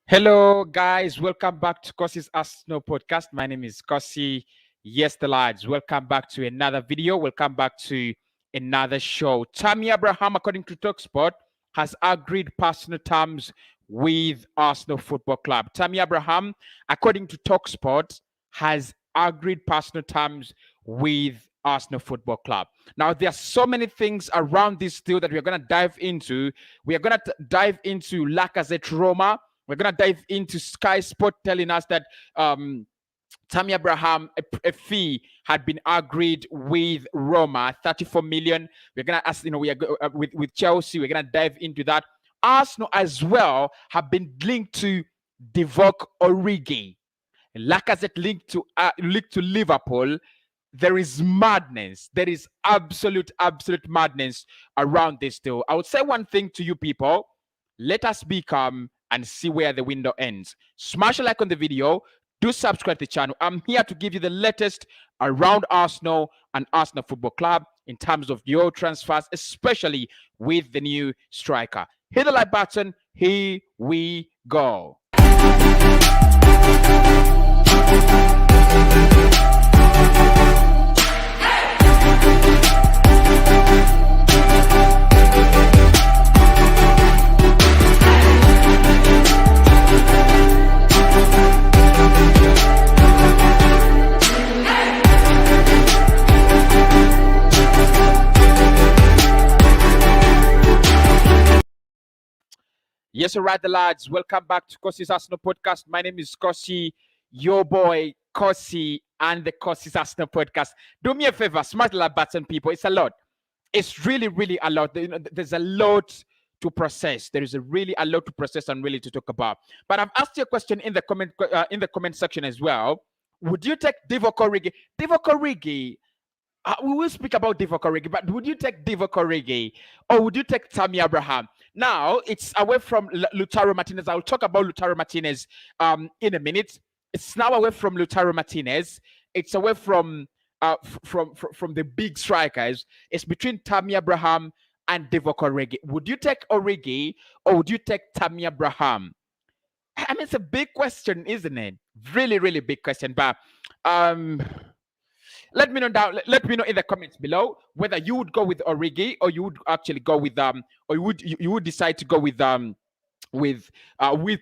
Hello, guys. Welcome back to Cossy's Arsenal podcast. My name is Cossy. Yes, the lads. Welcome back to another video. Welcome back to another show. Tammy Abraham, according to TalkSport, has agreed personal terms with Arsenal Football Club. Tammy Abraham, according to TalkSport, has agreed personal terms with Arsenal Football Club. Now, there are so many things around this deal that we're going to dive into. We are going to dive into Lacazette Roma. We're going to dive into Sky Sport telling us that Tammy Abraham, a fee had been agreed with Roma, 34 million. We're going to ask, we are with Chelsea. We're going to dive into that. Arsenal as well have been linked to Divock Origi. Lacazette linked to Liverpool. There is madness. There is absolute madness around this deal. I would say one thing to you people. Let us be calm and see where the window ends. Smash a like on the video. Do subscribe to the channel. I'm here to give you the latest around Arsenal and Arsenal Football Club in terms of your transfers, especially with the new striker. Hit the like button. Here we go. Yes, all right, the lads. Welcome back to Cossy's Arsenal podcast. My name is Cossy, your boy Cossy, and the Cossy's Arsenal podcast. Do me a favor, smash the like button, people. It's a lot. It's really a lot. There's a lot to process. There is really a lot to process and really to talk about. But I've asked you a question in the comment section as well. Would you take Divock Origi? Divock Origi. We will speak about Divock Origi, but would you take Divock Origi or would you take Tammy Abraham? Now, it's away from Lautaro Martinez. I'll talk about Lautaro Martinez in a minute. It's now away from Lautaro Martinez. It's away from the big strikers. It's between Tammy Abraham and Divock Origi. Would you take Origi or would you take Tammy Abraham? I mean, it's a big question, isn't it? Really big question. But let me know in the comments below whether you would go with Origi or you would actually go with or you would decide to go with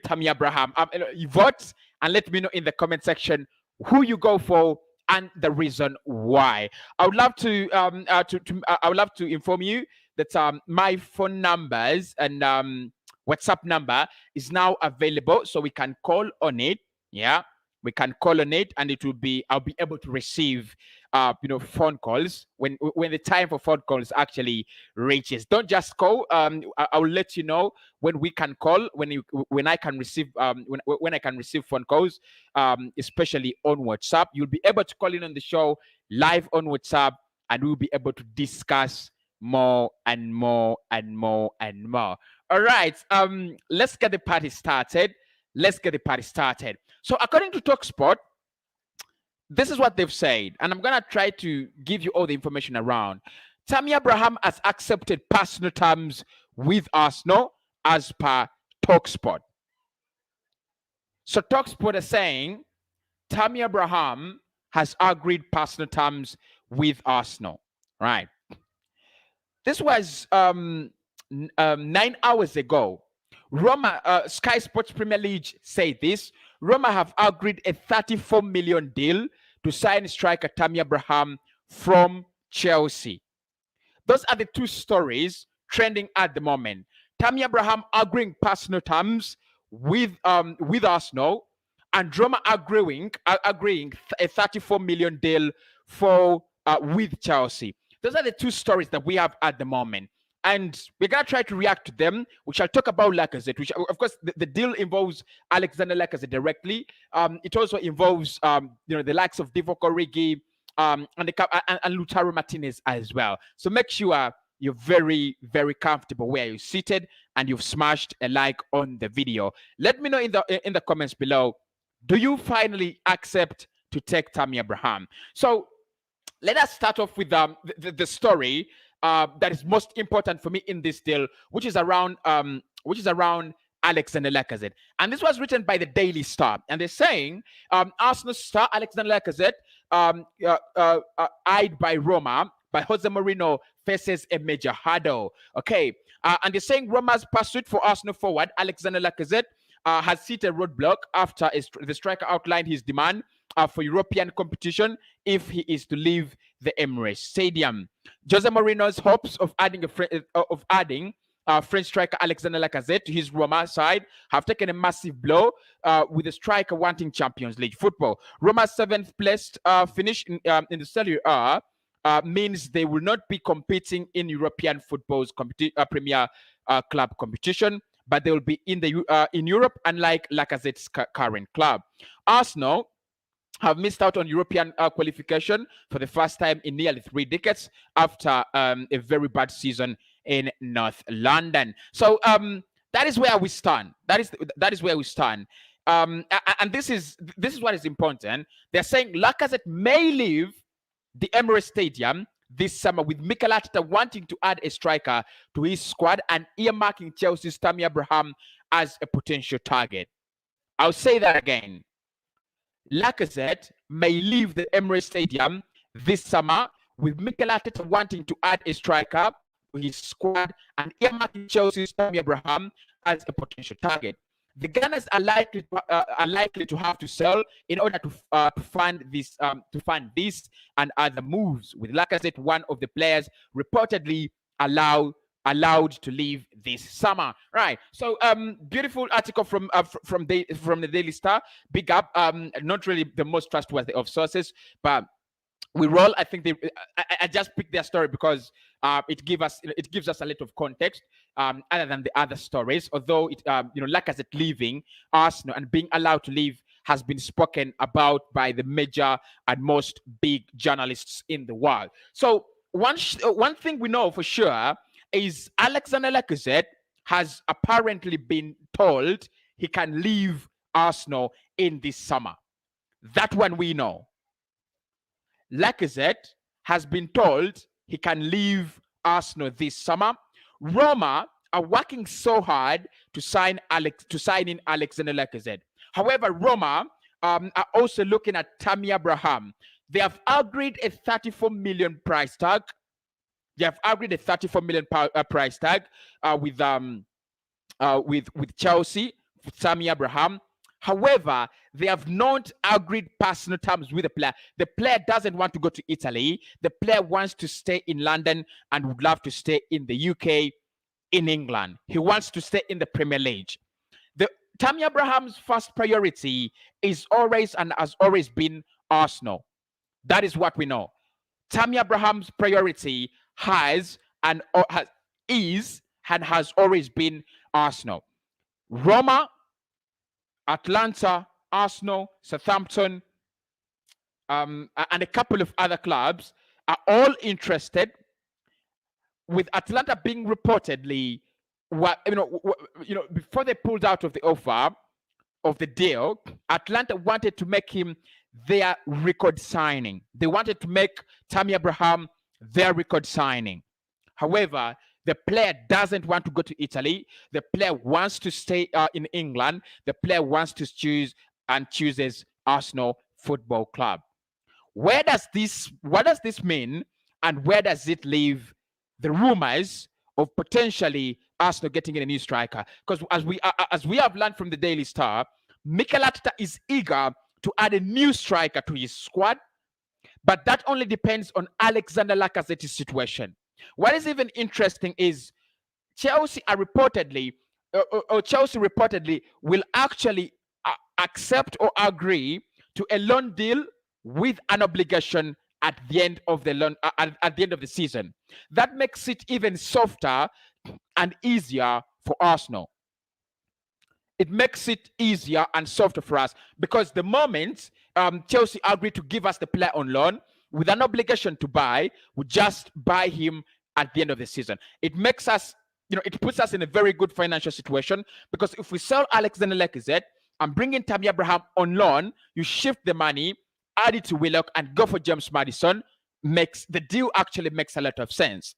Tammy Abraham. You vote and let me know in the comment section who you go for and the reason why. I would love to I would love to inform you that my phone numbers and WhatsApp number is now available, so we can call on it. Yeah. We can call on it, and I'll be able to receive, phone calls when the time for phone calls actually reaches. Don't just call. I'll let you know when we can call, when I can receive, when I can receive phone calls, especially on WhatsApp. You'll be able to call in on the show live on WhatsApp, and we'll be able to discuss more and more. All right. Let's get the party started. So according to TalkSport, this is what they've said, and I'm going to try to give you all the information around. Tammy Abraham has accepted personal terms with Arsenal as per TalkSport. So TalkSport is saying Tammy Abraham has agreed personal terms with Arsenal. Right. This was 9 hours ago. Roma, Sky Sports Premier League say this. Roma have agreed a 34 million deal to sign striker Tammy Abraham from Chelsea. Those are the two stories trending at the moment. Tammy Abraham agreeing personal terms with Arsenal, and Roma agreeing a 34 million deal for with Chelsea. Those are the two stories that we have at the moment. And we're going to try to react to them. We shall talk about Lacazette, which, of course, the deal involves Alexander Lacazette directly. It also involves, the likes of Divock Origi and Lautaro Martinez as well. So make sure you're very comfortable where you're seated and you've smashed a like on the video. Let me know in the comments below. Do you finally accept to take Tammy Abraham? So let us start off with the story that is most important for me in this deal, which is around Alexander Lacazette. And this was written by the Daily Star. And they're saying Arsenal star Alexander Lacazette, eyed by Roma, by Jose Mourinho, faces a major hurdle. Okay. And they're saying Roma's pursuit for Arsenal forward Alexander Lacazette has hit a roadblock after the striker outlined his demand for European competition if he is to leave the Emirates Stadium. Jose Mourinho's hopes of adding French striker Alexander Lacazette to his Roma side have taken a massive blow, with the striker wanting Champions League football. Roma's 7th placed finish in the Serie A means they will not be competing in European football's Premier club competition, but they will be in Europe, unlike Lacazette's current club. Arsenal have missed out on European qualification for the first time in nearly 3 decades after a very bad season in North London. So that is where we stand. That is where we stand. And this is what is important. They're saying Lacazette may leave the Emirates Stadium this summer, with Mikel Arteta wanting to add a striker to his squad and earmarking Chelsea's Tammy Abraham as a potential target. I'll say that again. Lacazette may leave the Emirates Stadium this summer, with Mikel Arteta wanting to add a striker to his squad and earmarking Chelsea's Tammy Abraham as a potential target. The Gunners are likely to have to sell in order to fund this and other moves, with Lacazette one of the players reportedly allowed to leave this summer. Right. So beautiful article from the Daily Star. Big up. Not really the most trustworthy of sources, but we roll. I think I just picked their story because it gives us a little of context, other than the other stories. Although Lacazette leaving Arsenal and being allowed to leave has been spoken about by the major and most big journalists in the world. So one thing we know for sure is Alexander Lacazette has apparently been told he can leave Arsenal in this summer. That one we know. Lacazette has been told he can leave Arsenal this summer. Roma are working so hard to sign in Alexander Lacazette. However, Roma are also looking at Tammy Abraham. They have agreed a 34 million price tag. They have agreed a 34 million price tag with Chelsea, with Tammy Abraham. However, they have not agreed personal terms with the player. The player doesn't want to go to Italy. The player wants to stay in London and would love to stay in the UK, in England. He wants to stay in the Premier League. Tammy Abraham's first priority is always and has always been Arsenal. That is what we know. Tammy Abraham's priority has always been Arsenal. Roma, Atlanta, Arsenal, Southampton, and a couple of other clubs are all interested, with Atlanta being reportedly, before they pulled out of the offer of the deal, Atlanta wanted to make him their record signing. They wanted to make Tammy Abraham their record signing. However, the player doesn't want to go to Italy. The player wants to stay in England. The player wants to chooses Arsenal Football Club. What does this mean, and where does it leave the rumors of potentially Arsenal getting in a new striker? Because as we have learned from the Daily Star, Mikel Arteta is eager to add a new striker to his squad, but that only depends on Alexander Lacazette's situation. What is even interesting is Chelsea reportedly will actually accept or agree to a loan deal with an obligation at the end of the season. That makes it even softer and easier for Arsenal. It makes it easier and softer for us, because the moment Chelsea agreed to give us the player on loan with an obligation to buy, we just buy him at the end of the season. It makes us, it puts us in a very good financial situation, because if we sell Alexander Lacazette and bring in Tammy Abraham on loan, you shift the money, add it to Willock, and go for James Maddison. The deal actually makes a lot of sense.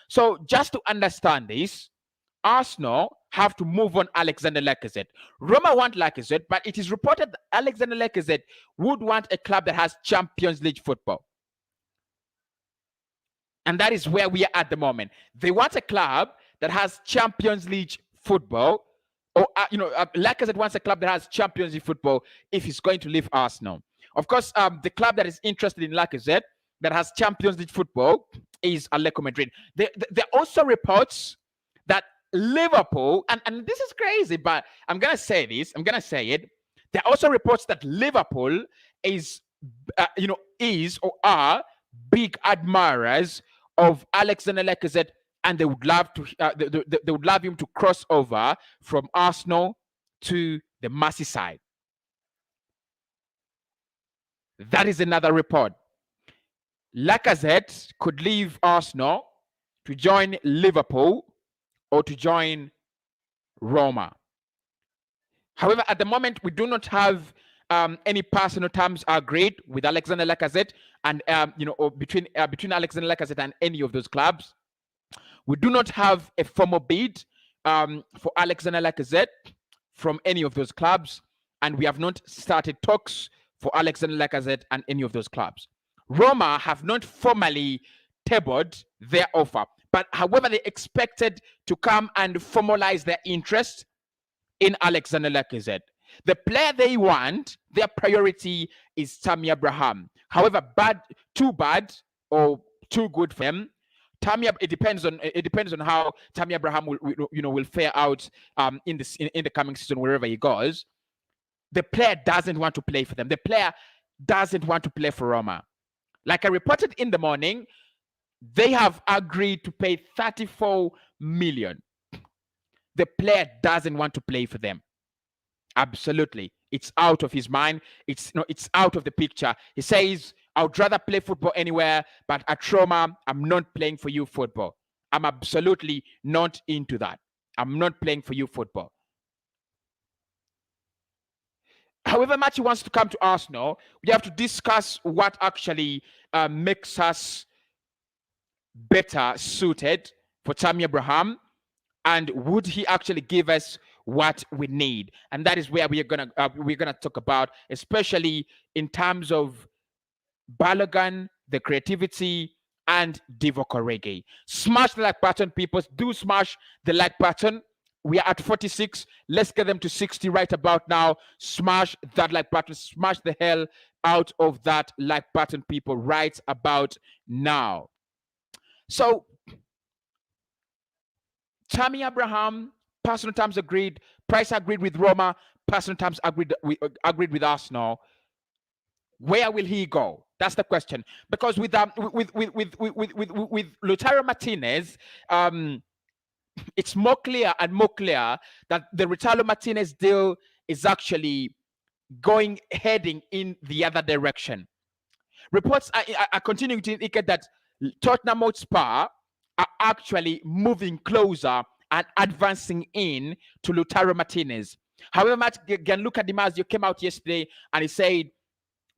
So just to understand this, Arsenal have to move on Alexander Lacazette. Roma want Lacazette, but it is reported that Alexander Lacazette would want a club that has Champions League football. And that is where we are at the moment. They want a club that has Champions League football, or Lacazette wants a club that has Champions League football if he's going to leave Arsenal. Of course, the club that is interested in Lacazette that has Champions League football is Atletico Madrid. There are also reports that Liverpool, and this is crazy, but I'm gonna say this. I'm gonna say it. There are also reports that Liverpool is or are big admirers of Alexander Lacazette, and they would love to they would love him to cross over from Arsenal to the Merseyside. That is another report. Lacazette could leave Arsenal to join Liverpool or to join Roma. However, at the moment, we do not have any personal terms agreed with Alexander Lacazette, and or between Alexander Lacazette and any of those clubs. We do not have a formal bid for Alexander Lacazette from any of those clubs, and we have not started talks for Alexander Lacazette and any of those clubs. Roma have not formally tabled their offer, but however, they expected to come and formalize their interest in Alexander Lacazette. The player they want, their priority is Tammy Abraham. However, too bad or too good for them. It depends on how Tammy Abraham will fare out in the coming season wherever he goes. The player doesn't want to play for them. The player doesn't want to play for Roma. Like I reported in the morning, they have agreed to pay 34 million. The player doesn't want to play for them. Absolutely. It's out of his mind. It's out of the picture. He says, I would rather play football anywhere, but at Roma, I'm not playing for you football. I'm absolutely not into that. I'm not playing for you football. However much he wants to come to Arsenal, we have to discuss what actually makes us better suited for Tammy Abraham, and would he actually give us what we need? And that is where we're gonna talk about, especially in terms of Balogun, the creativity, and Divock Origi. Smash the like button, people. Do smash the like button. We are at 46. Let's get them to 60 right about now. Smash that like button. Smash the hell out of that like button, people, right about now. So, Tammy Abraham, personal terms agreed. Price agreed with Roma. Personal terms agreed with Arsenal. Where will he go? That's the question. Because with Lautaro Martinez, it's more clear and more clear that the Lautaro Martinez deal is actually heading in the other direction. Reports are continuing to indicate that Tottenham Hotspur are actually moving closer and advancing in to Lautaro Martinez. However, Gianluca Di Marzio came out yesterday and he said,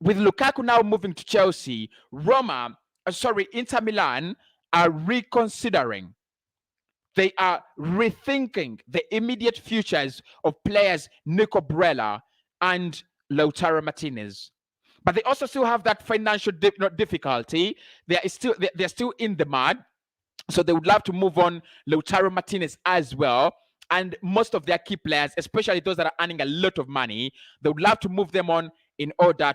with Lukaku now moving to Chelsea, Inter Milan are reconsidering. They are rethinking the immediate futures of players Nico Brella and Lautaro Martinez. But they also still have that financial difficulty. They're still in the mud. So they would love to move on Lautaro Martinez as well. And most of their key players, especially those that are earning a lot of money, they would love to move them on in order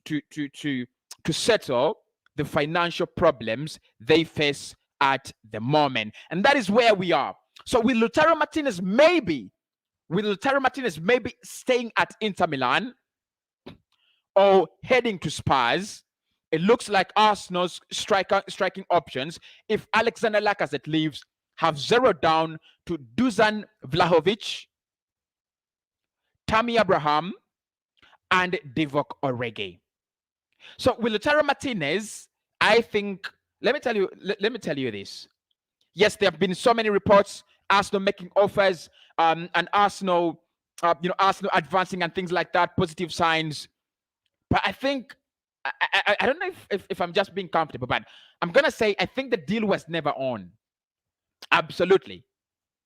to settle the financial problems they face at the moment. And that is where we are. So with Lautaro Martinez maybe staying at Inter Milan or heading to Spurs, it looks like Arsenal's striking options, if Alexander Lacazette leaves, have zeroed down to Dusan Vlahovic, Tammy Abraham, and Divock Origi. So with Lautaro Martinez, I think, let me tell you this. Yes, there have been so many reports, Arsenal making offers, and Arsenal advancing and things like that, positive signs. But I think, I don't know if I'm just being comfortable, but I'm going to say I think the deal was never on. Absolutely.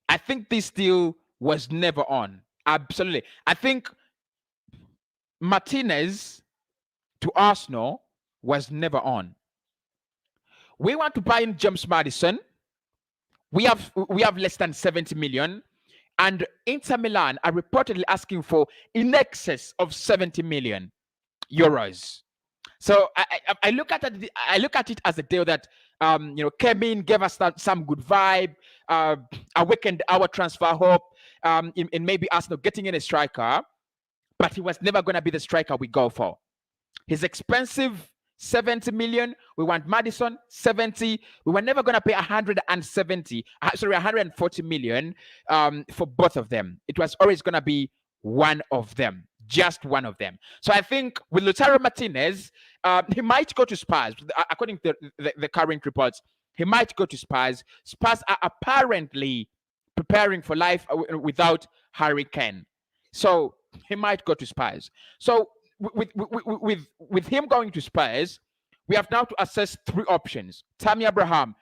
I think this deal was never on. Absolutely. I think Martinez to Arsenal was never on. We want to buy in James Maddison. We have less than 70 million. And Inter Milan are reportedly asking for in excess of 70 million euros. So I look at it as a deal that came in, gave us some good vibe, awakened our transfer hope, in maybe Arsenal getting in a striker, but he was never going to be the striker we go for. He's expensive, 70 million. We want Maddison, 70. We were never going to pay 140 million for both of them. It was always going to be one of them. Just one of them. So I think with Lautaro Martinez, he might go to Spurs. According to the current reports, he might go to Spurs. Spurs are apparently preparing for life without Harry Kane. So he might go to Spurs. So with him going to Spurs, we have now to assess three options: Tammy Abraham,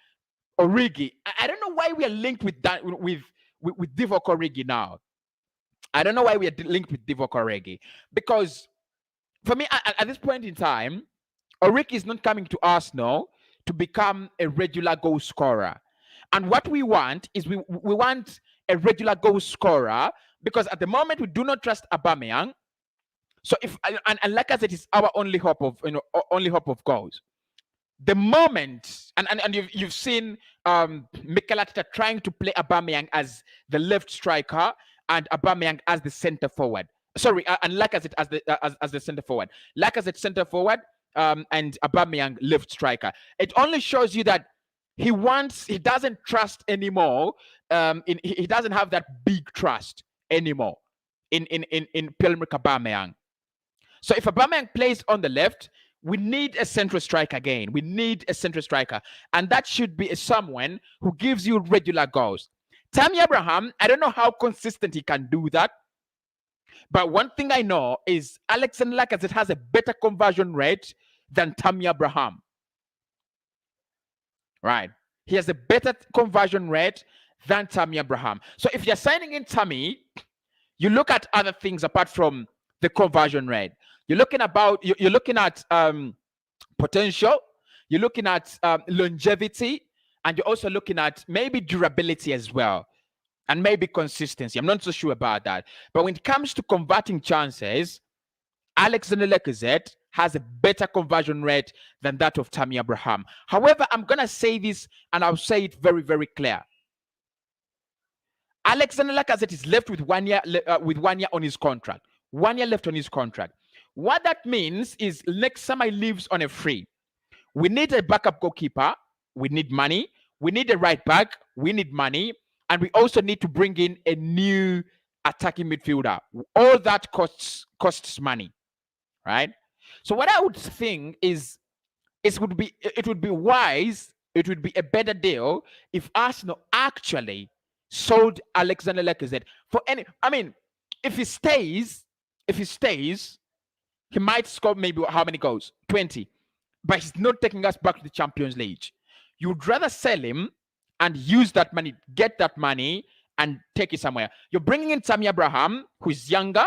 Origi. I don't know why we are linked with Divock Origi now. I don't know why we are linked with Divock Origi, because for me, at this point in time, Origi is not coming to Arsenal to become a regular goal scorer. And what we want is we want a regular goal scorer, because at the moment we do not trust Aubameyang. So and Lacazette is our only hope of goals. The moment and you've seen Mikel Arteta trying to play Aubameyang as the left striker and Aubameyang as the center forward. Sorry, and Lacazette as the center forward. Lacazette center forward, and Aubameyang left striker. It only shows you that he doesn't trust anymore. He doesn't have that big trust anymore in Pierre-Emerick Aubameyang. So if Aubameyang plays on the left, we need a central striker again. We need a central striker, and that should be someone who gives you regular goals. Tammy Abraham, I don't know how consistent he can do that, but one thing I know is Alexander Lacazette has a better conversion rate than Tammy Abraham. Right? He has a better conversion rate than Tammy Abraham. So if you're signing in Tammy, you look at other things apart from the conversion rate. You're looking at potential. You're looking at longevity, and you're also looking at maybe durability as well, and maybe consistency. I'm not so sure about that. But when it comes to converting chances, Alexander Lacazette has a better conversion rate than that of Tammy Abraham. However, I'm going to say this, and I'll say it very, very clear. Alexander Lacazette is left with 1 year on his contract. 1 year left on his contract. What that means is next summer he leaves on a free. We need a backup goalkeeper. We need money. We need a right back. We need money. And we also need to bring in a new attacking midfielder. All that costs money, right? So what I would think is it would be wise, it would be a better deal if Arsenal actually sold Alexander Lacazette for if he stays, he might score maybe how many goals? 20. But he's not taking us back to the Champions League. You'd rather sell him and use that money, get that money, and take it somewhere. You're bringing in Tammy Abraham, who's younger,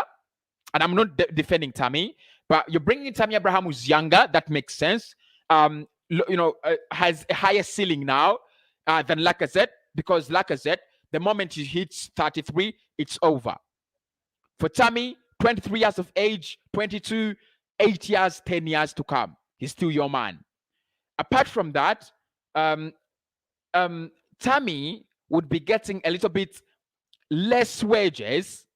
and I'm not defending Tammy, but you're bringing in Tammy Abraham, who's younger. That makes sense. Has a higher ceiling now than Lacazette, because Lacazette, the moment he hits 33, it's over. For Tammy, 23 years of age, 22, 8 years, 10 years to come. He's still your man. Apart from that, Tammy would be getting a little bit less wages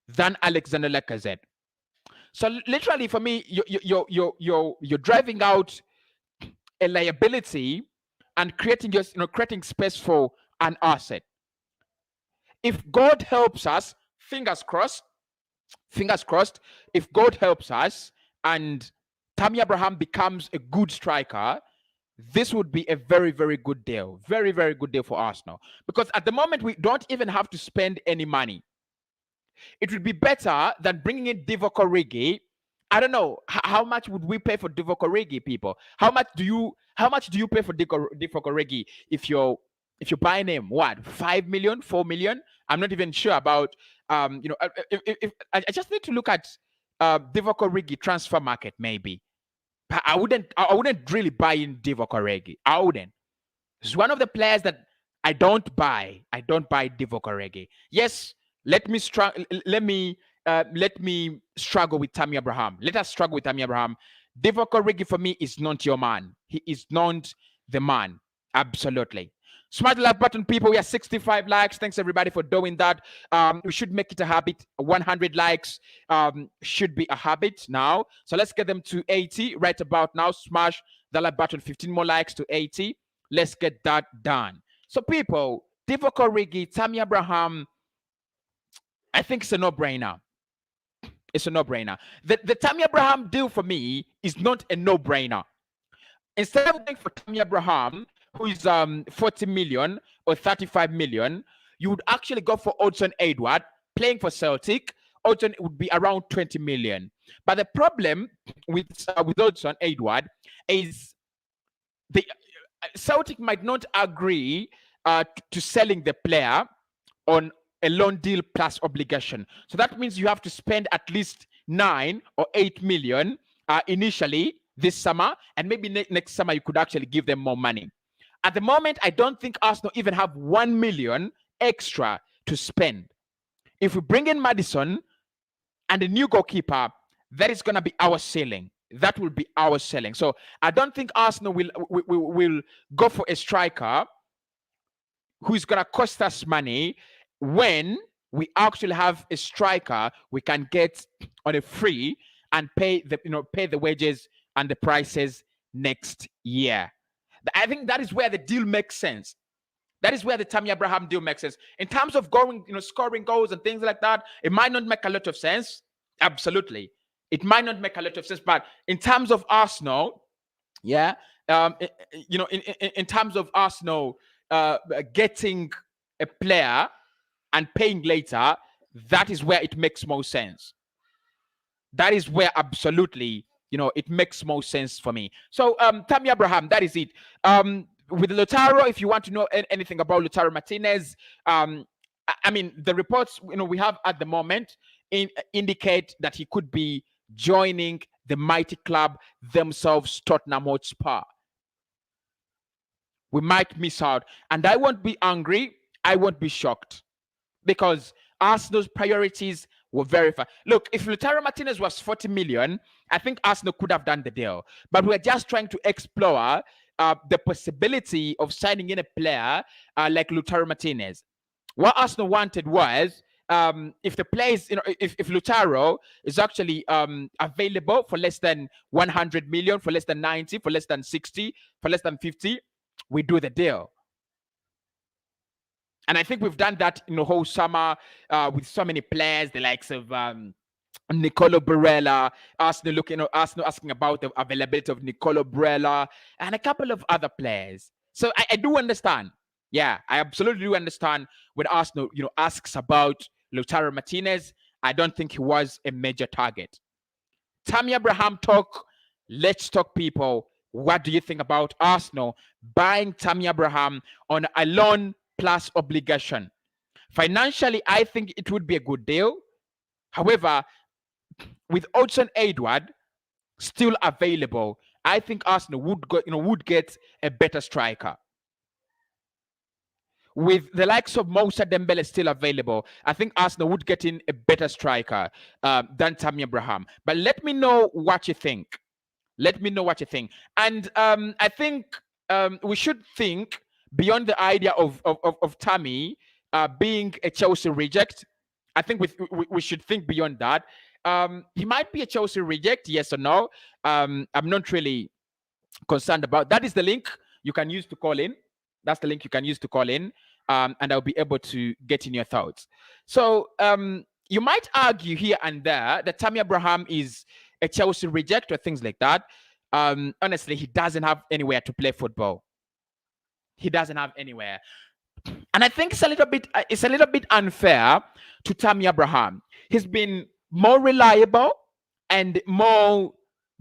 than Alexander Lacazette. So literally, for me, you're driving out a liability and creating space for an asset. If God helps us, fingers crossed, if God helps us and Tammy Abraham becomes a good striker, this would be a very, very good deal. Very, very good deal for Arsenal. Because at the moment, we don't even have to spend any money. It would be better than bringing in Divock Origi. I don't know, how much would we pay for Divock Origi, people? How much do you pay for Divock Origi if you're buying him? What, 5 million, 4 million? I'm not even sure about if I just need to look at Divock Origi transfer market maybe. But I wouldn't really buy in Divock Origi. I wouldn't. It's one of the players that I don't buy. I don't buy Divock Origi. Yes, let me struggle with Tammy Abraham. Let us struggle with Tammy Abraham. Divock Origi for me is not your man. He is not the man. Absolutely. Smart like button, people. We are 65 likes. Thanks everybody for doing that. We should make it a habit. 100 likes should be a habit now. So let's get them to 80 right about now. Smash the like button. 15 more likes to 80. Let's get that done. So people, Divock Origi, Tammy Abraham, I think it's a no-brainer. It's a no-brainer. The Tammy Abraham deal for me is not a no-brainer. Instead of going for Tammy Abraham, who is 40 million or 35 million, you would actually go for Odsonne-Edouard, playing for Celtic. Odsonne would be around 20 million. But the problem with Odsonne-Edouard is the Celtic might not agree to selling the player on a loan deal plus obligation. So that means you have to spend at least 9 or 8 million initially this summer, and maybe next summer you could actually give them more money. At the moment, I don't think Arsenal even have 1 million extra to spend. If we bring in Maddison and a new goalkeeper, that is going to be our ceiling. That will be our selling. So I don't think Arsenal will go for a striker who is going to cost us money when we actually have a striker we can get on a free and pay the wages and the prices next year. I think that is where the deal makes sense. That is where the Tammy Abraham deal makes sense. In terms of going, scoring goals and things like that, it might not make a lot of sense. Absolutely. It might not make a lot of sense, but in terms of Arsenal, in terms of Arsenal getting a player and paying later, that is where it makes more sense. That is where absolutely, it makes more sense for me. So, Tammy Abraham, that is it. With Lautaro, if you want to know anything about Lautaro Martinez, I mean, the reports we have at the moment indicate that he could be joining the mighty club themselves, Tottenham Hotspur. We might miss out, and I won't be angry. I won't be shocked, because Arsenal's priorities were very far. Look, if Lautaro Martinez was 40 million, I think Arsenal could have done the deal. But we're just trying to explore the possibility of signing in a player like Lautaro Martinez. What Arsenal wanted was, if the players, if Lautaro is actually available for less than 100 million, for less than 90, for less than 60, for less than 50, we do the deal. And I think we've done that in the whole summer with so many players, the likes of Nicolo Barella, Arsenal asking about the availability of Nicolo Barella, and a couple of other players. So I do understand. Yeah, I absolutely do understand when Arsenal, asks about Lautaro Martinez. I don't think he was a major target. Tammy Abraham talk. Let's talk, people. What do you think about Arsenal buying Tammy Abraham on a loan plus obligation? Financially, I think it would be a good deal. However, with Odsonne-Edouard still available, I think Arsenal would get a better striker. With the likes of Moussa Dembele still available, I think Arsenal would get in a better striker than Tammy Abraham. But let me know what you think. Let me know what you think. And I think we should think beyond the idea of Tammy being a Chelsea reject. I think we should think beyond that. He might be a Chelsea reject, yes or no. I'm not really concerned about. That is the link you can use to call in. That's the link you can use to call in, and I'll be able to get in your thoughts. So you might argue here and there that Tammy Abraham is a Chelsea reject or things like that. Honestly, he doesn't have anywhere to play football. He doesn't have anywhere. And I think it's a little bit unfair to Tammy Abraham. He's been more reliable and more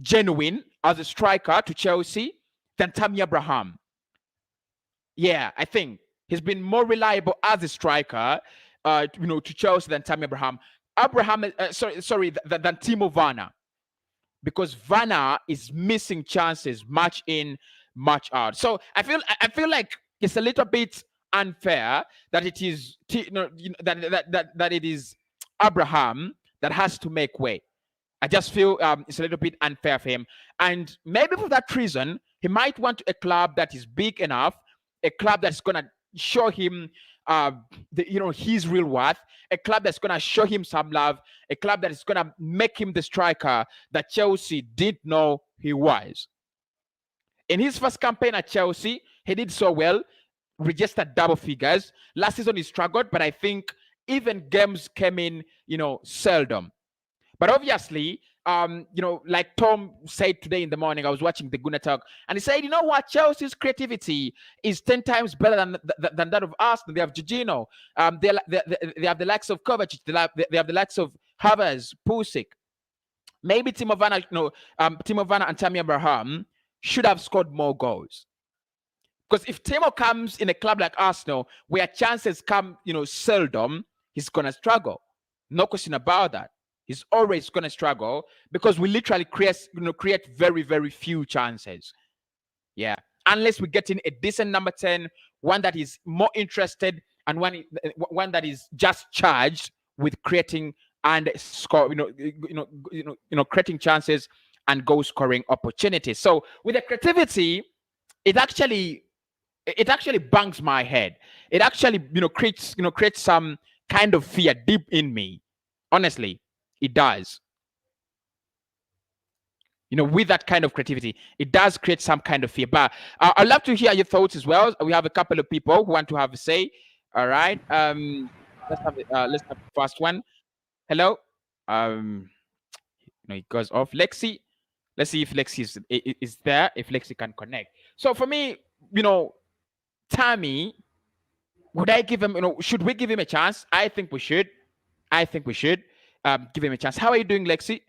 genuine as a striker to Chelsea than Tammy Abraham. Yeah, I think he's been more reliable as a striker to Chelsea than Tammy Abraham. Than Timo Werner, because Werner is missing chances match in, match out. So I feel like it's a little bit unfair that it is that it is Abraham that has to make way. I just feel it's a little bit unfair for him, and maybe for that reason, he might want a club that is big enough, a club that's gonna show him his real worth, a club that's gonna show him some love, a club that is gonna make him the striker that Chelsea didn't know he was. In his first campaign at Chelsea, he did so well, registered double figures. Last season he struggled, but I think even games came in, seldom. But obviously, like Tom said today in the morning, I was watching the Guna Talk, and he said, you know what, Chelsea's creativity is 10 times better than that of Arsenal. They have Jorginho, they have the likes of Kovacic, they have the likes of Havertz, Pulisic. Maybe Timo Werner and Tammy Abraham should have scored more goals. Because if Timo comes in a club like Arsenal, where chances come, seldom, he's gonna struggle. No question about that. He's always going to struggle because we literally create very, very few chances. Yeah. Unless we get in a decent number 10, one that is more interested and one that is just charged with creating and score, creating chances and goal scoring opportunities. So with the creativity, it actually bangs my head. It actually, creates some kind of fear deep in me. Honestly. It does. With that kind of creativity, it does create some kind of fear. But I'd love to hear your thoughts as well. We have a couple of people who want to have a say. All right. Let's have the first one. Hello. It goes off. Lexi. Let's see if Lexi is there. If Lexi can connect. So for me, Tammy, would I give him? Should we give him a chance? I think we should. Give him a chance. How are you doing, Lexi?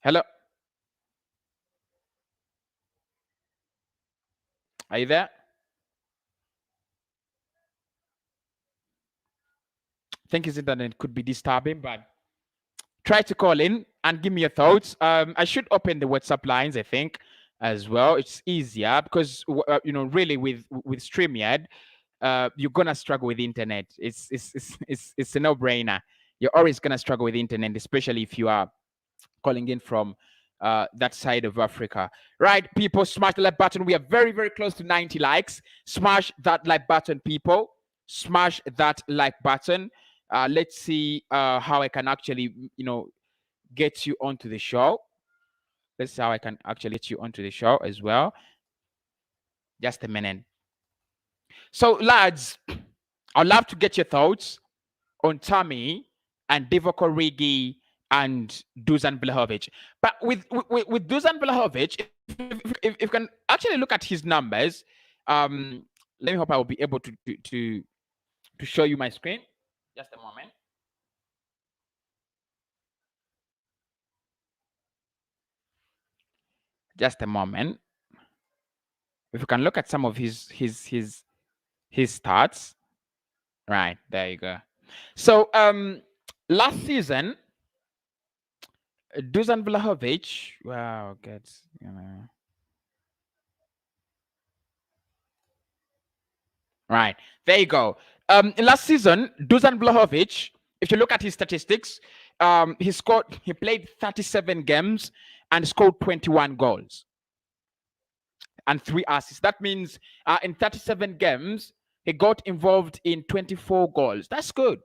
Hello? Are you there? I think his internet could be disturbing, but try to call in and give me your thoughts. I should open the WhatsApp lines, I think, as well. It's easier because, really with StreamYard, you're gonna struggle with the internet. It's a no-brainer. You're always gonna struggle with the internet, especially if you are calling in from that side of Africa. Right, people, smash the like button. We are very, very close to 90 likes. Smash that like button, people. Smash that like button. Let's see how I can actually, get you onto the show. Let's see how I can actually get you onto the show as well. Just a minute. So, lads, I'd love to get your thoughts on Tammy and Divock Origi and Dusan Vlahovic. But with Dusan Vlahovic, if you can actually look at his numbers, let me hope I will be able to show you my screen. Just a moment. Just a moment. If you can look at some of his stats. Right, there you go. So last season, Dusan Vlahovic, wow, gets right, there you go. Last season, Dusan Vlahovic, if you look at his statistics, he played 37 games and scored 21 goals and 3 assists. That means in 37 games, he got involved in 24 goals. That's good.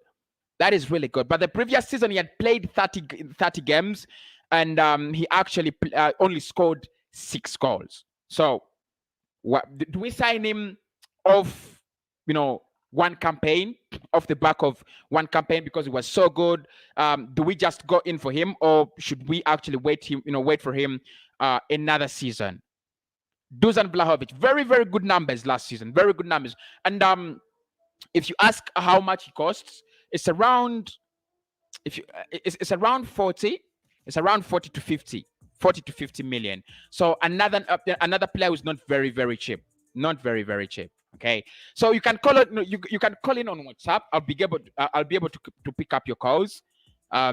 That is really good. But the previous season, he had played 30 games, and he actually only scored 6 goals. So, do we sign him off, one campaign, off the back of one campaign because he was so good? Do we just go in for him, or should we actually wait for him another season? Dusan Vlahovic, very, very good numbers last season. Very good numbers. And if you ask how much he costs, it's around it's around 40. It's around 40 to 50 million. So another player who's not very, very cheap. Not very, very cheap. Okay, so you can call it. You can call in on WhatsApp. I'll be able to pick up your calls.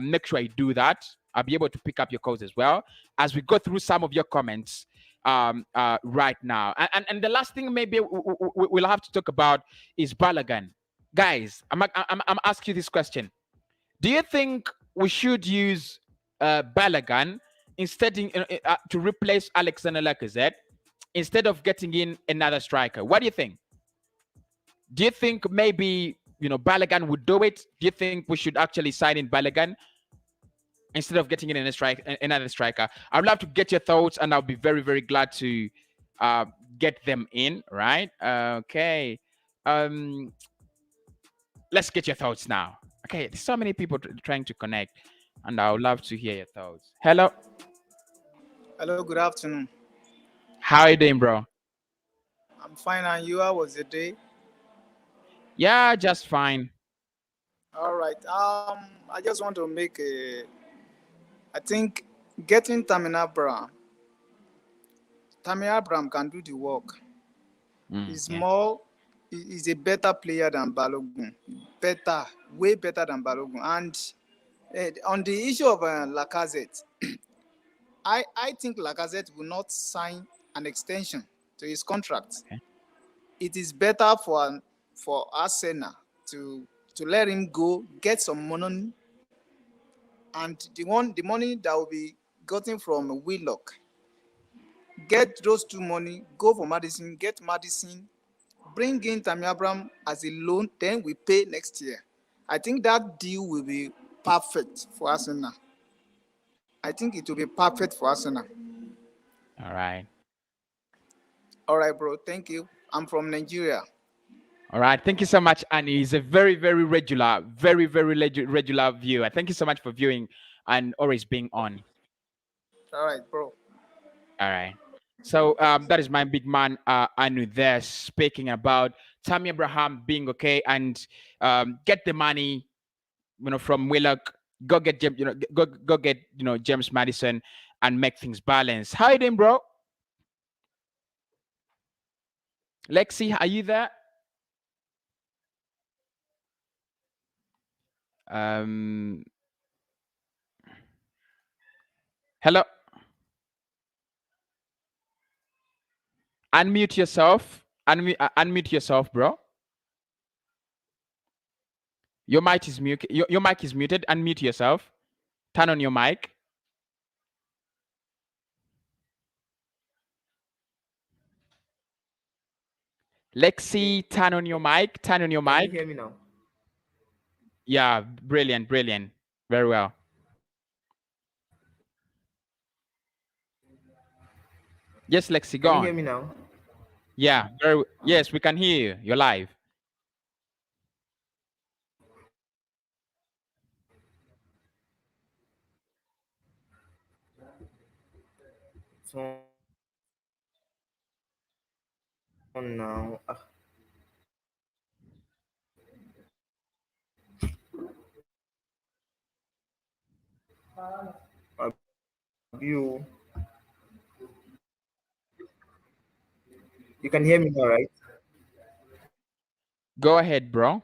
Make sure I do that. I'll be able to pick up your calls as well as we go through some of your comments right now. And the last thing maybe we'll have to talk about is Balogun. Guys, I'm asking you this question: do you think we should use Balogun instead to replace Alexander Lacazette instead of getting in another striker? What do you think? Do you think maybe Balogun would do it? Do you think we should actually sign in Balogun instead of getting in another striker? I'd love to get your thoughts, and I'll be very, very glad to get them in. Right? Okay. Let's get your thoughts now. Okay, there's so many people trying to connect, and I would love to hear your thoughts. Hello. Hello, good afternoon. How are you doing, bro? I'm fine, and you? How was the day? Yeah, just fine. All right. I just want to make a. I think getting Tammy Abraham can do the work. He's more. He's a better player than Balogun. Better, way better than Balogun. And on the issue of Lacazette, I think Lacazette will not sign an extension to his contract. Okay. It is better for Arsenal to let him go, get some money, and the money that will be gotten from Willock, get those two money, go for Madison, get Madison, bring in Tammy Abraham as a loan, then we pay next year. I think that deal will be perfect for Arsenal. I think it will be perfect for Arsenal. All right. All right, bro. Thank you. I'm from Nigeria. All right. Thank you so much, Annie. He's a very, very regular viewer. Thank you so much for viewing and always being on. All right, bro. All right. So that is my big man, Anu, there speaking about Tammy Abraham being okay and get the money, from Willock. Go get go get James Madison and make things balance. How you doing, bro? Lexi, are you there? Hello. Unmute yourself. Unmute yourself, bro. Your mic is muted. Your mic is muted. Unmute yourself. Turn on your mic. Lexi, turn on your mic. Turn on your mic. Can you hear me now? Yeah, brilliant. Very well. Yes, Lexi, go on. Can you hear me now? Yeah, yes, we can hear you. You're live. So now. You can hear me now, right? Go ahead, bro.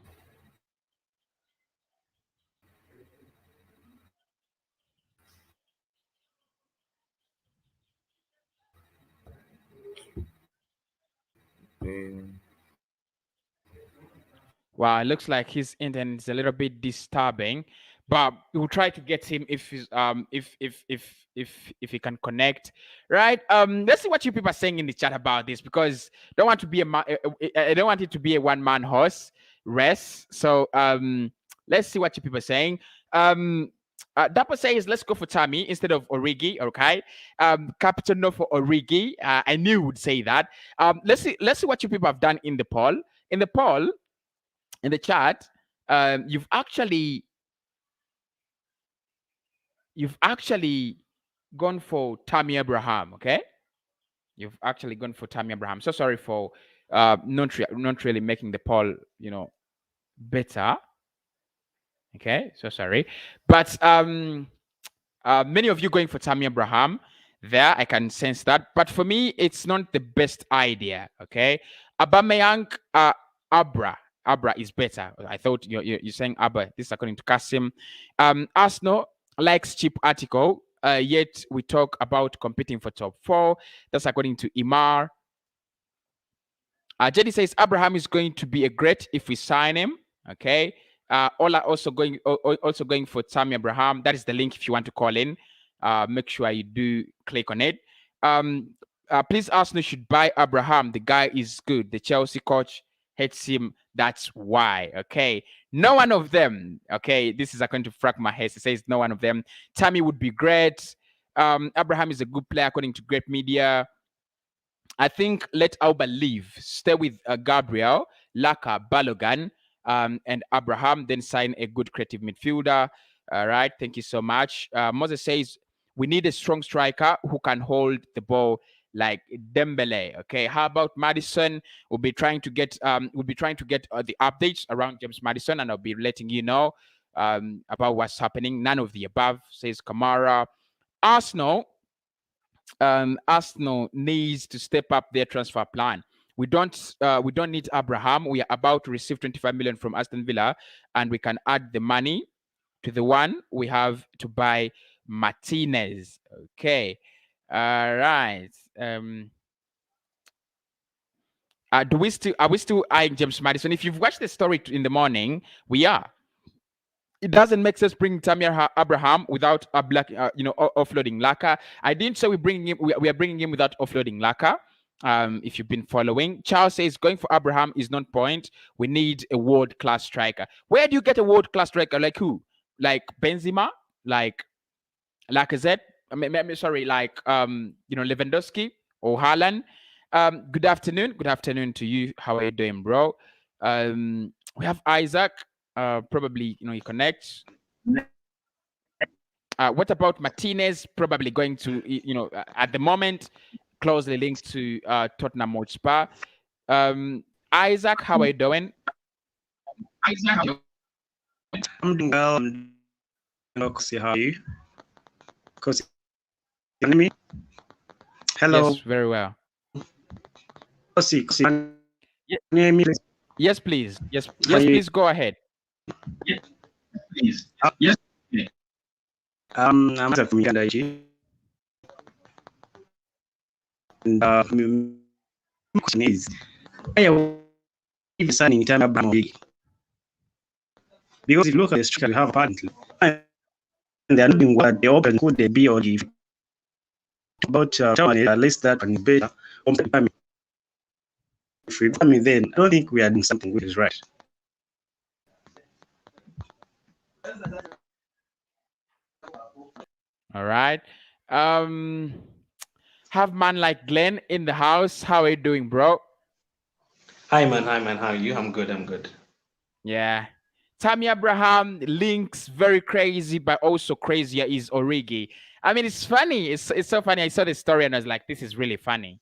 Wow, it looks like his internet is a little bit disturbing, but we'll try to get him if he's if he can connect. Right. Let's see what you people are saying in the chat about this, because I don't want it to be a one-man horse race. So let's see what you people are saying. Dapper says let's go for Tammy instead of Origi. Okay. Capital no for Origi. I knew you would say that. Let's see what you people have done in the poll. In the chat, you've actually gone for Tammy Abraham. Okay, you've actually gone for Tammy Abraham. So sorry for not really making the poll better. Okay, so sorry, but many of you going for Tammy Abraham. There, I can sense that, but for me, it's not the best idea. Okay, Aubameyang, Abra is better. I thought you're saying Abba. This is according to Kasim. Arsenal likes cheap article. Yet we talk about competing for top 4. That's according to Imar. Jenny says Abraham is going to be a great if we sign him. Okay. Ola also going for Tammy Abraham. That is the link if you want to call in. Make sure you do click on it. Please, Arsenal should buy Abraham. The guy is good. The Chelsea coach hates him. That's why. Okay. No one of them. Okay. This is according to Frank Mahes. He says no one of them. Tammy would be great. Abraham is a good player according to Great Media. I think let Auba leave. Stay with Gabriel, Laka, Balogan, and Abraham. Then sign a good creative midfielder. All right. Thank you so much. Moses says we need a strong striker who can hold the ball like Dembele. Okay. How about Madison? We'll be trying to get the updates around James Madison, and I'll be letting you know about what's happening. None of the above, says Kamara. Arsenal needs to step up their transfer plan. We don't need Abraham. We are about to receive 25 million from Aston Villa, and we can add the money to the one we have to buy Martinez. Okay. All right. Are we still eyeing James Madison? If you've watched the story in the morning, we are. It doesn't make sense bringing Tammy Abraham without offloading Laka. I didn't say we are bringing him without offloading Laka. If you've been following, Charles says going for Abraham is not point. We need a world-class striker. Where do you get a world-class striker? Like who? Like Benzema? Like Lacazette? Sorry, like Lewandowski or Haaland. Good afternoon. Good afternoon to you. How are you doing, bro? We have Isaac. Probably he connects. What about Martinez? Probably going to at the moment closely linked to Tottenham Hotspur. Isaac, how are you doing? I'm doing well. Cossy, how are you? Cossy, can you hear me? Hello. Yes, very well. Cossy, can you hear me? Yes, please. Yes, please go ahead. Yes, please. Yes. I'm from Uganda. And my question is, why are we signing Tammy Abraham? Because if you look at the structure we have apparently, and they're not doing what they open could they be or if about at least that one is better. If we then I don't think we are doing something which is right. All right. Have man like Glenn in the house. How are you doing, bro? Hi man. How are you? I'm good. Yeah. Tammy Abraham links very crazy, but also crazier is Origi. I mean, it's funny. It's so funny. I saw the story and I was like, this is really funny.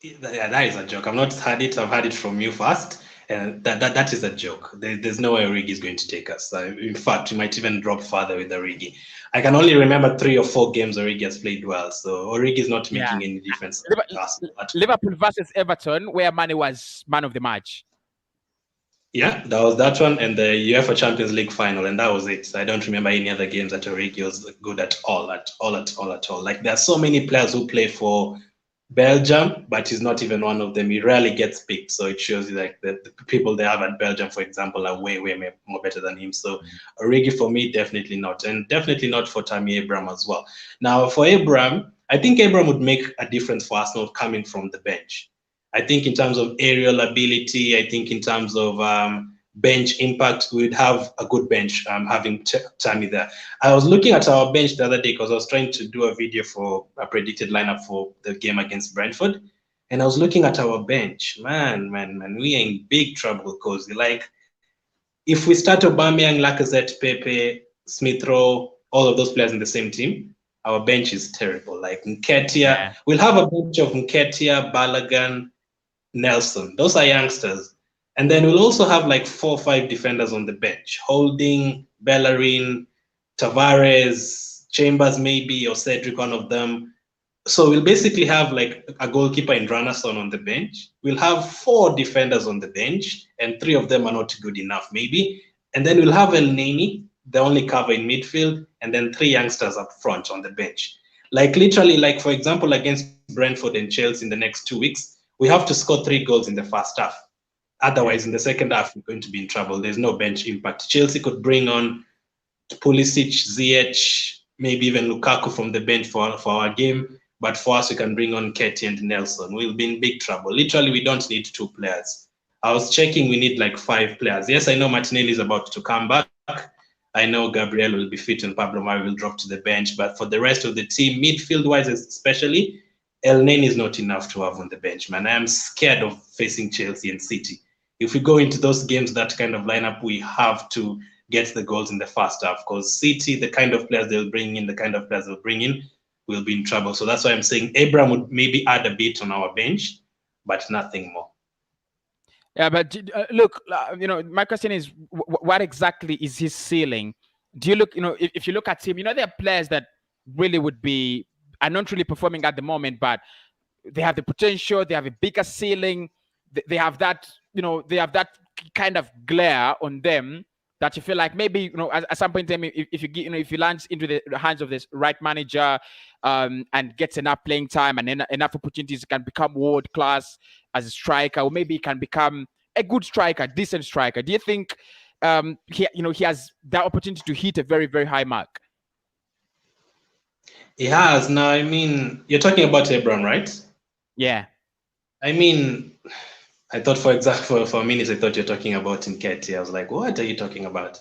Yeah, that is a joke. I've not heard it. I've heard it from you first. And that is a joke. There's no way Origi is going to take us. In fact, we might even drop further with Origi. I can only remember 3 or 4 games Origi has played well. So Origi is not making any difference. Liverpool versus Everton, where Mane was man of the match. Yeah, that was that one, and the UEFA Champions League final, and that was it. So I don't remember any other games that Origi was good at all. Like there are so many players who play for Belgium, but he's not even one of them. He rarely gets picked, so it shows you like the people they have at Belgium, for example, are way more better than him. So Origi for me, definitely not, and definitely not for Tammy Abraham as well. Now for Abraham, I think Abraham would make a difference for Arsenal coming from the bench. I think in terms of aerial ability, I think in terms of bench impact, we'd have a good bench having Tammy there. I was looking at our bench the other day because I was trying to do a video for a predicted lineup for the game against Brentford. And I was looking at our bench. Man, we are in big trouble because like if we start Aubameyang, Lacazette, Pepe, Smith Rowe, all of those players in the same team, our bench is terrible. Like Nketiah, we'll have a bench of Nketiah, Balogun, Nelson. Those are youngsters. And then we'll also have like 4 or 5 defenders on the bench. Holding, Bellerin, Tavares, Chambers maybe, or Cedric, one of them. So we'll basically have like a goalkeeper in Ranasson on the bench. We'll have 4 defenders on the bench, and 3 of them are not good enough, maybe. And then we'll have El Neni, the only cover in midfield, and then 3 youngsters up front on the bench. Like literally, like for example, against Brentford and Chelsea in the next 2 weeks, we have to score 3 goals in the first half. Otherwise, in the second half, we're going to be in trouble. There's no bench impact. Chelsea could bring on Pulisic, Ziyech, maybe even Lukaku from the bench for our game. But for us, we can bring on Ketty and Nelson. We'll be in big trouble. Literally, we don't need 2 players. I was checking, we need like 5 players. Yes, I know Martinelli is about to come back. I know Gabriel will be fit and Pablo Mari will drop to the bench. But for the rest of the team, midfield-wise especially, El Neni is not enough to have on the bench, man. I am scared of facing Chelsea and City. If we go into those games, that kind of lineup, we have to get the goals in the first half, because City, the kind of players they'll bring in, will be in trouble. So that's why I'm saying Abraham would maybe add a bit on our bench, but nothing more. Yeah, but look, my question is, what exactly is his ceiling? Do you look, if you look at him, there are players that really are not really performing at the moment, but they have the potential, they have a bigger ceiling, they have that, they have that kind of glare on them that you feel like maybe, at some point in time, if he lands into the hands of this right manager, and gets enough playing time and enough opportunities, can become world class as a striker, or maybe he can become a good striker, decent striker. Do you think he has that opportunity to hit a very, very high mark? He has. Now, I mean, you're talking about Abraham, right? Yeah. I mean, I thought, for example, for a minute, I thought you're talking about Nketiah. I was like, what are you talking about?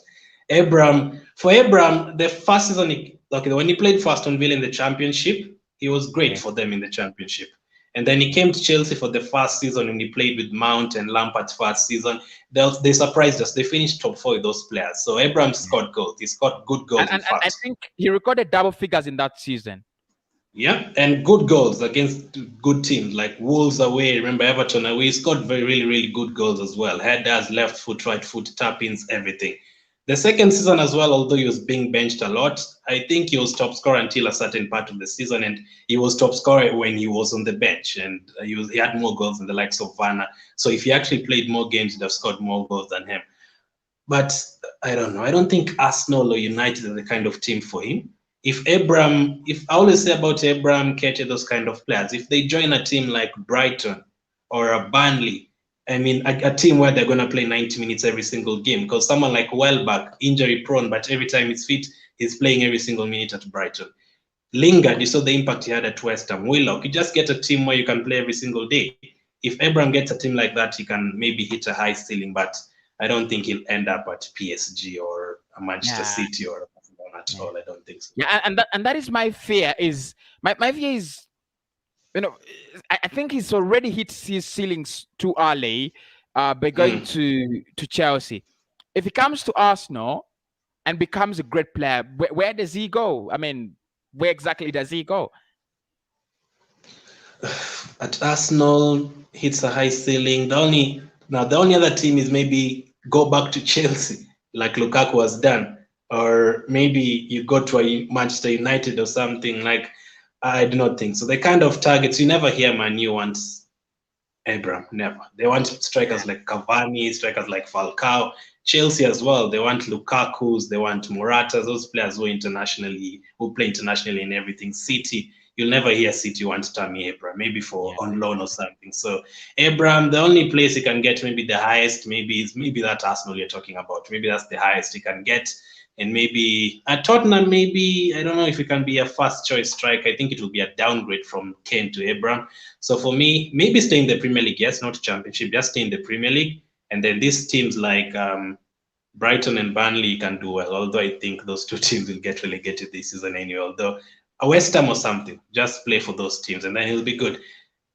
Abraham, the first season, when he played for Aston Villa in the Championship, he was great for them in the Championship. And then he came to Chelsea for the first season when he played with Mount and Lampard's first season. They surprised us. They finished top 4 with those players. So Abraham scored goals. He scored good goals. And I think he recorded double figures in that season. Yeah, and good goals against good teams like Wolves away. Remember Everton away? He scored really, really good goals as well. Headers, left foot, right foot, tap-ins, everything. The second season as well, although he was being benched a lot, I think he was top scorer until a certain part of the season, and he was top scorer when he was on the bench, and he had more goals than the likes of Werner. So if he actually played more games, he'd have scored more goals than him. But I don't know. I don't think Arsenal or United are the kind of team for him. If I always say about Abraham, Ketty, those kind of players, if they join a team like Brighton or a Burnley, I mean, a team where they're going to play 90 minutes every single game, because someone like Welbeck, injury prone, but every time he's fit, he's playing every single minute at Brighton. Lingard, you saw the impact he had at West Ham. Willock, you just get a team where you can play every single day. If Abraham gets a team like that, he can maybe hit a high ceiling, but I don't think he'll end up at PSG or a Manchester City or at all. I don't think so. Yeah, and that is my fear. Is my fear is, I think he's already hit his ceilings too early by going to Chelsea. If he comes to Arsenal and becomes a great player, where does he go? I mean, where exactly does he go? At Arsenal, hits a high ceiling. The only other team is maybe go back to Chelsea, like Lukaku has done. Or maybe you go to a Manchester United or something. Like, I do not think so. The kind of targets, you never hear Man U wants Abraham, never. They want strikers like Cavani, strikers like Falcao. Chelsea as well, they want Lukaku's, they want Moratas, those players who play internationally and everything. City, you'll never hear City want Tammy Abraham, maybe on loan or something. So Abraham, the only place he can get maybe the highest, maybe that Arsenal you're talking about. Maybe that's the highest he can get. And maybe at Tottenham, maybe, I don't know if he can be a first choice striker. I think it will be a downgrade from Kane to Abraham. So for me, maybe stay in the Premier League. Yes, not Championship, just stay in the Premier League. And then these teams like Brighton and Burnley can do well. Although I think those 2 teams will get relegated this season anyway. Although a West Ham or something, just play for those teams and then he'll be good.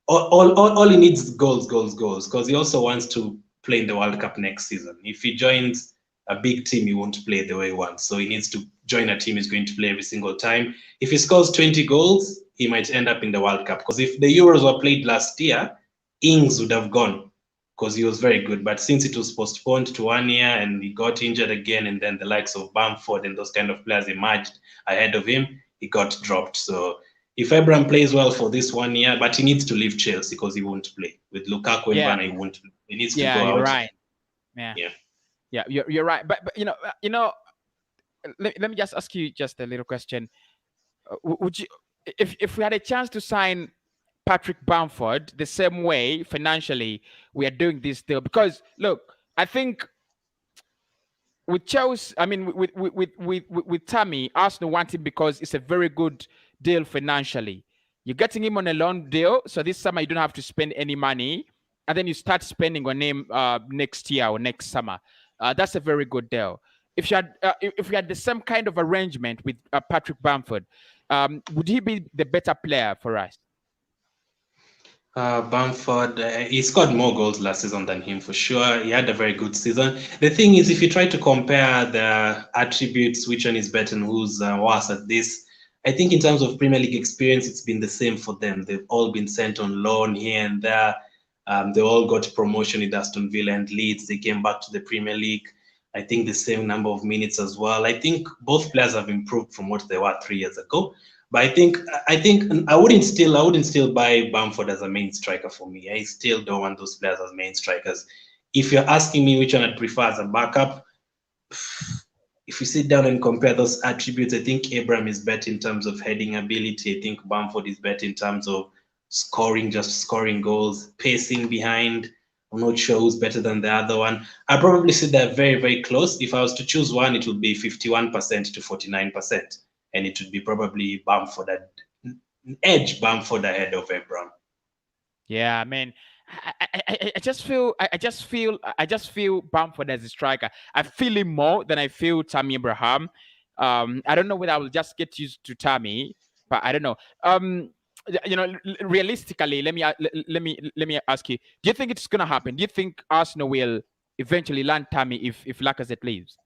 All he needs is goals, because he also wants to play in the World Cup next season. If he joins a big team, he won't play the way he wants. So he needs to join a team he's going to play every single time. If he scores 20 goals, he might end up in the World Cup. Because if the Euros were played last year, Ings would have gone because he was very good. But since it was postponed to 1 year and he got injured again, and then the likes of Bamford and those kind of players emerged ahead of him, he got dropped. So if Abraham plays well for this 1 year, but he needs to leave Chelsea because he won't play. With Lukaku and Yeah. Werner, he won't play. He needs to Yeah, go you're out. right. Yeah, you're right. But let me just ask you just a little question. Would you, if we had a chance to sign Patrick Bamford the same way financially we are doing this deal? Because look, I think with Chelsea, I mean with Tammy, Arsenal want him because it's a very good deal financially. You're getting him on a loan deal, so this summer you don't have to spend any money, and then you start spending on him next year or next summer. That's a very good deal. If you had the same kind of arrangement with Patrick Bamford, would he be the better player for us? Bamford, he scored more goals last season than him for sure. He had a very good season. The thing is, if you try to compare the attributes, which one is better and who's worse at this, I think in terms of Premier League experience, it's been the same for them. They've all been sent on loan here and there. They all got promotion in Aston Villa and Leeds. They came back to the Premier League. I think the same number of minutes as well. I think both players have improved from what they were 3 years ago. But I think I wouldn't still buy Bamford as a main striker for me. I still don't want those players as main strikers. If you're asking me which one I'd prefer as a backup, if you sit down and compare those attributes, I think Abraham is better in terms of heading ability. I think Bamford is better in terms of scoring, just scoring goals, pacing behind. I'm not sure who's better than the other one. I probably see they're very, very close. If I was to choose one, it would be 51% to 49%. And it would be probably Bamford ahead of Abraham. Yeah, I mean, I just feel Bamford as a striker. I feel him more than I feel Tammy Abraham. I don't know whether I will just get used to Tammy, but I don't know. Realistically, let me ask you: do you think it's gonna happen? Do you think Arsenal will eventually land Tammy if Lacazette leaves?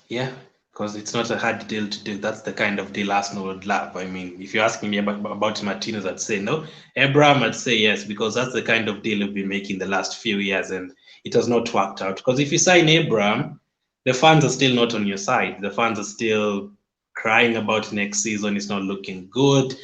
Yeah, because it's not a hard deal to do. That's the kind of deal Arsenal would love. I mean, if you're asking me about Martinez, I'd say no. Abraham, I'd say yes, because that's the kind of deal we've been making the last few years, and it has not worked out. Because if you sign Abraham, the fans are still not on your side. The fans are still crying about next season. It's not looking good.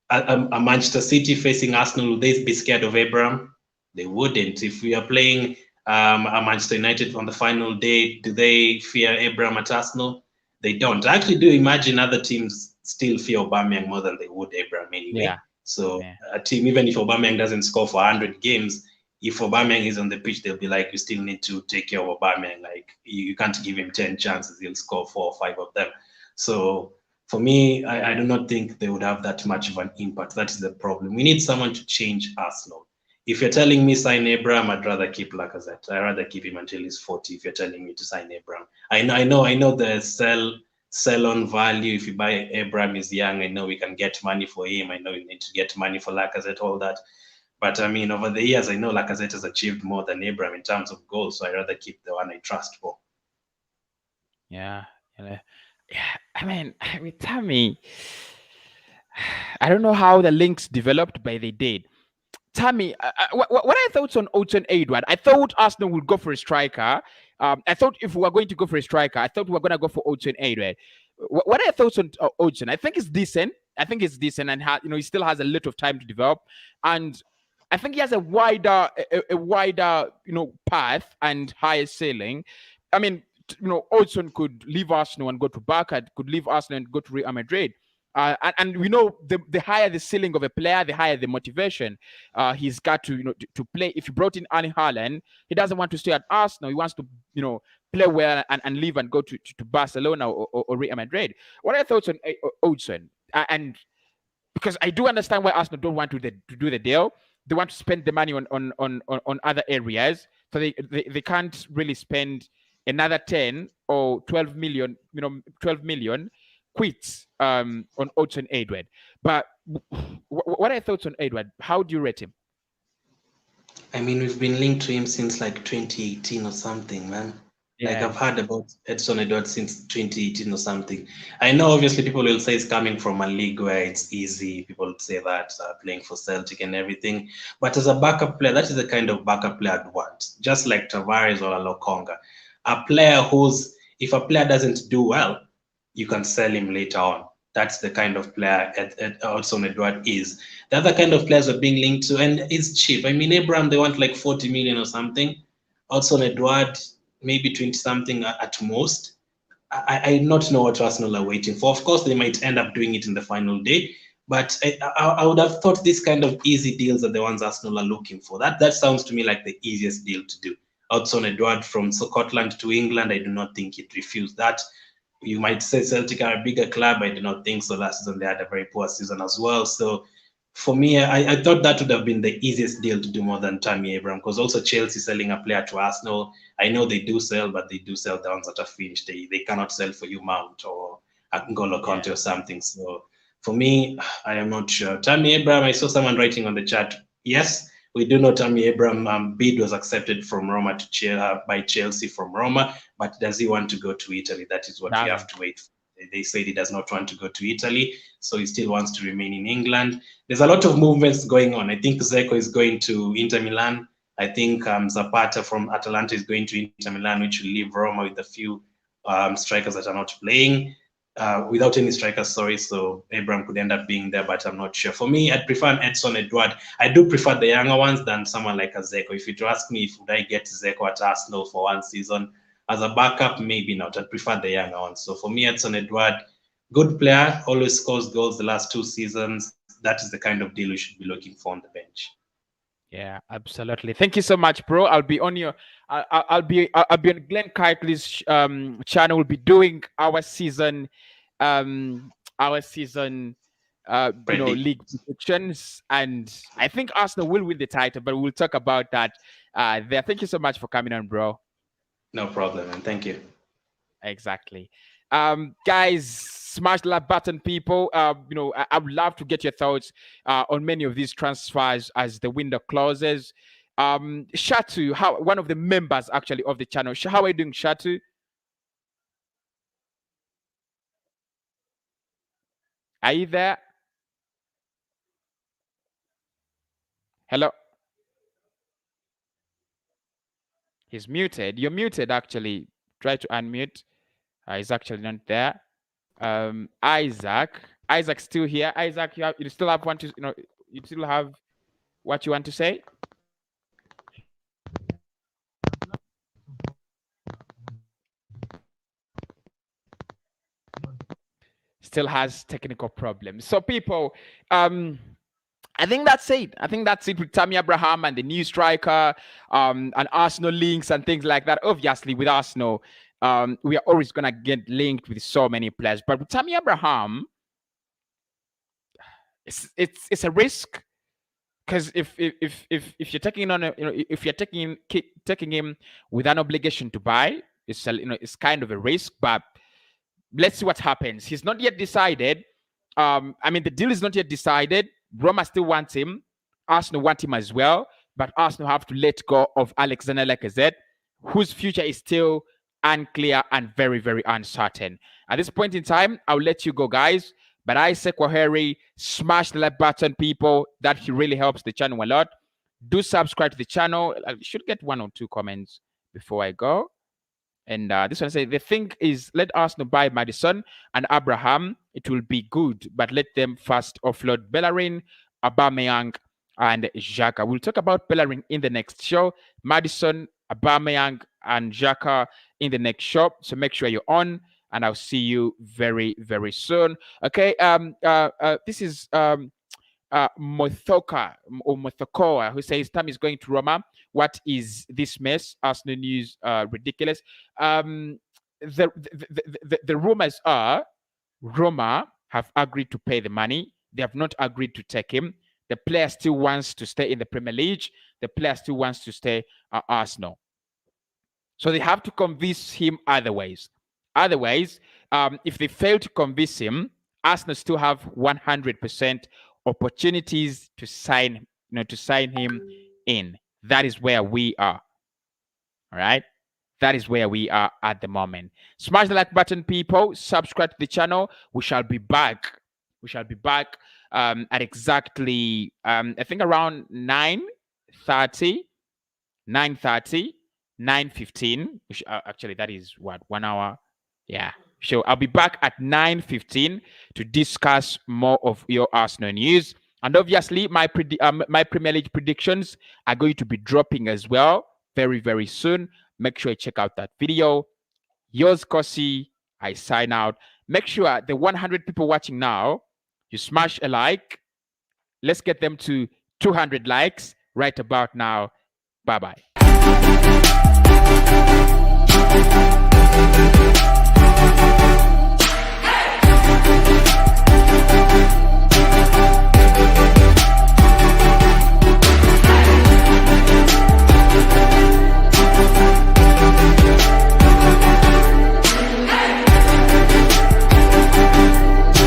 A Manchester City facing Arsenal, would they be scared of Abraham? They wouldn't. If we are playing a Manchester United on the final day, do they fear Abraham at Arsenal? They don't. I actually do imagine other teams still fear Aubameyang more than they would Abraham anyway. Yeah. So Yeah. a team, even if Aubameyang doesn't score for 100 games, if Aubameyang is on the pitch, they'll be like, you still need to take care of Aubameyang. Like, you can't give him 10 chances. He'll score 4 or 5 of them. So for me, I do not think they would have that much of an impact. That is the problem. We need someone to change Arsenal. If you're telling me sign Abraham, I'd rather keep Lacazette. I'd rather keep him until he's 40 if you're telling me to sign Abraham. I know the sell on value. If you buy Abraham, is young. I know we can get money for him. I know we need to get money for Lacazette, all that. But I mean, over the years, I know Lacazette has achieved more than Abraham in terms of goals. So I'd rather keep the one I trust for. Yeah. I mean, with Tammy, I don't know how the links developed, but they did. Tammy, what are your thoughts on Odsonne-Edouard? I thought Arsenal would go for a striker. I thought if we were going to go for a striker, I thought we were going to go for Odsonne-Edouard. What are your thoughts on Odsonne? I think it's decent. And he still has a lot of time to develop, and I think he has a wider path and higher ceiling. I mean, Odsonne could leave Arsenal and go to Barca, could leave Arsenal and go to Real Madrid. And we know the higher the ceiling of a player, the higher the motivation he's got to play. If you brought in Erling Haaland, he doesn't want to stay at Arsenal. He wants to play well and leave and go to Barcelona or Real Madrid. What are your thoughts on Odsonne? And because I do understand why Arsenal don't want to do the deal. They want to spend the money on other areas, so they can't really spend another 10 or 12 million, 12 million quits on Odsonne-Edouard. But what are your thoughts on Edouard? How do you rate him? I mean, we've been linked to him since like 2018 or something, man. Yeah. Like I've heard about Odsonne-Edouard since 2018 or something. I know obviously people will say it's coming from a league where it's easy. People would say that playing for Celtic and everything. But as a backup player, that is the kind of backup player I'd want. Just like Tavares or Lokonga. A player if a player doesn't do well, you can sell him later on. That's the kind of player Hudson Edward is. The other kind of players are being linked to, and it's cheap. I mean, Abraham, they want like 40 million or something. Hudson Edward, maybe 20 something at most. I not know what Arsenal are waiting for. Of course, they might end up doing it in the final day, but I would have thought this kind of easy deals are the ones Arsenal are looking for. That sounds to me like the easiest deal to do. Hudson Edward from Scotland to England, I do not think he'd refuse that. You might say Celtic are a bigger club. I do not think so. Last season they had a very poor season as well. So for me, I thought that would have been the easiest deal to do more than Tammy Abraham, because also Chelsea selling a player to Arsenal. I know they do sell, but they do sell down at a finish. They cannot sell for you Mount or N'Golo Conte or something. So for me, I am not sure. Tammy Abraham, I saw someone writing on the chat. Yes, we do know Tammy Abraham bid was accepted from Roma to by Chelsea from Roma, but does he want to go to Italy? That is what we have to wait for. They said he does not want to go to Italy, so he still wants to remain in England. There's a lot of movements going on. I think Dzeko is going to Inter Milan. I think Zapata from Atalanta is going to Inter Milan, which will leave Roma with a few strikers that are not playing. Without any strikers, sorry, so Abraham could end up being there, but I'm not sure. For me, I'd prefer an Edson Edward. I do prefer the younger ones than someone like a Dzeko. If you ask me, if would I get Dzeko at Arsenal for one season, as a backup, maybe not. I'd prefer the younger ones. So for me, Edson Edward, good player, always scores goals the last 2 seasons. That is the kind of deal we should be looking for on the bench. Yeah, absolutely. Thank you so much, bro. I'll be on your, I'll be on Glenn Kitely's channel. We'll be doing our season, league predictions, and I think Arsenal will win the title, but we'll talk about that there. Thank you so much for coming on, bro. No problem, and thank you. Exactly. Guys, smash the like button, people. I would love to get your thoughts on many of these transfers as the window closes. Shatu, one of the members actually of the channel. How are you doing, Shatu? Are you there? Hello? He's muted. You're muted, actually. Try to unmute. He's actually not there. Isaac's still here. Isaac, you still have you still have what you want to say? Still has technical problems. So people, I think that's it. I think that's it with Tammy Abraham and the new striker, and Arsenal links and things like that. Obviously, with Arsenal, we are always gonna get linked with so many players. But with Tammy Abraham, it's a risk, because if you're taking on if you're taking him with an obligation to buy, it's kind of a risk. But let's see what happens. He's not yet decided. I mean, the deal is not yet decided. Roma still wants him. Arsenal want him as well. But Arsenal have to let go of Alexander Lacazette, whose future is still unclear and very, very uncertain. At this point in time, I'll let you go, guys. But I say, Kwaheri, smash the like button, people. That really helps the channel a lot. Do subscribe to the channel. I should get 1 or 2 comments before I go. And this one says, the thing is, let Arsenal buy Maddison and Abraham. It will be good, but let them first offload Bellerin, Aubameyang, and Xhaka. We'll talk about Bellerin in the next show. Maddison, Aubameyang, and Xhaka in the next show. So make sure you're on, and I'll see you very, very soon. Okay. This is Mothoka or Mothokoa, who says Tam is going to Roma. What is this mess? Arsenal news, ridiculous. The rumors are Roma have agreed to pay the money. They have not agreed to take him. The player still wants to stay in the Premier League. The player still wants to stay at Arsenal. So they have to convince him otherwise. Otherwise, if they fail to convince him, Arsenal still have 100% opportunities to sign him in. That is where we are. All right. That is where we are at the moment. Smash the like button, people. Subscribe to the channel. We shall be back. We shall be back at exactly, I think around 9:30, 9:15. Actually, that is what, 1 hour. Yeah, show. I'll be back at 9:15 to discuss more of your Arsenal news. And obviously, my Premier League predictions are going to be dropping as well very, very soon. Make sure you check out that video. Yours, Cossy. I sign out. Make sure the 100 people watching now, you smash a like. Let's get them to 200 likes right about now. Bye-bye.